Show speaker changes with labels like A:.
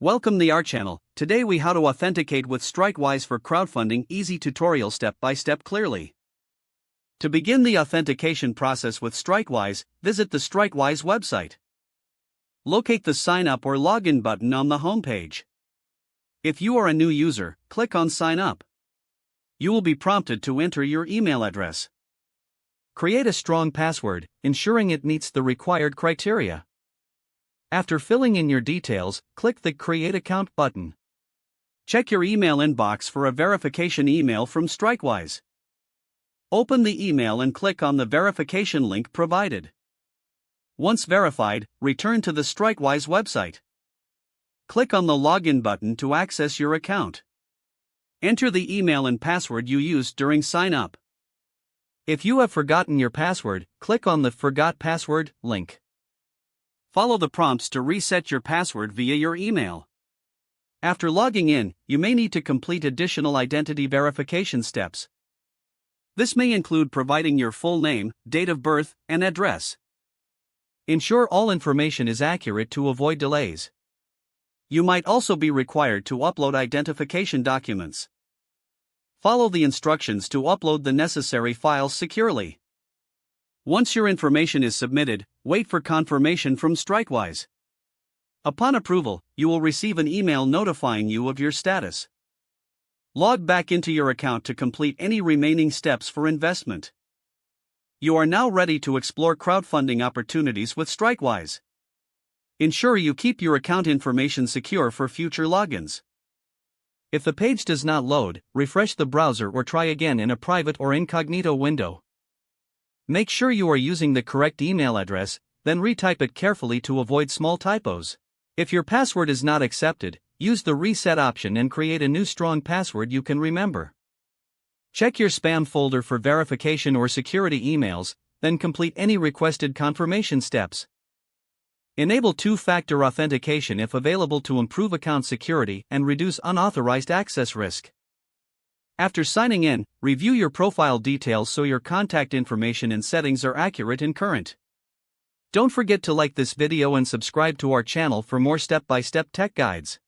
A: Welcome to our channel. Today we how to authenticate with Streitwise for crowdfunding. Easy tutorial step by step clearly. To begin the authentication process with Streitwise, visit the Streitwise website. Locate the sign up or login button on the homepage. If you are a new user, click on sign up. You will be prompted to enter your email address. Create a strong password, ensuring it meets the required criteria. After filling in your details, click the Create Account button. Check your email inbox for a verification email from Streitwise. Open the email and click on the verification link provided. Once verified, return to the Streitwise website. Click on the Login button to access your account. Enter the email and password you used during sign up. If you have forgotten your password, click on the Forgot Password link. Follow the prompts to reset your password via your email. After logging in, you may need to complete additional identity verification steps. This may include providing your full name, date of birth, and address. Ensure all information is accurate to avoid delays. You might also be required to upload identification documents. Follow the instructions to upload the necessary files securely. Once your information is submitted, wait for confirmation from Streitwise. Upon approval, you will receive an email notifying you of your status. Log back into your account to complete any remaining steps for investment. You are now ready to explore crowdfunding opportunities with Streitwise. Ensure you keep your account information secure for future logins. If the page does not load, refresh the browser or try again in a private or incognito window. Make sure you are using the correct email address, then retype it carefully to avoid small typos. If your password is not accepted, use the reset option and create a new strong password you can remember. Check your spam folder for verification or security emails, then complete any requested confirmation steps. Enable two-factor authentication if available to improve account security and reduce unauthorized access risk. After signing in, review your profile details so your contact information and settings are accurate and current. Don't forget to like this video and subscribe to our channel for more step-by-step tech guides.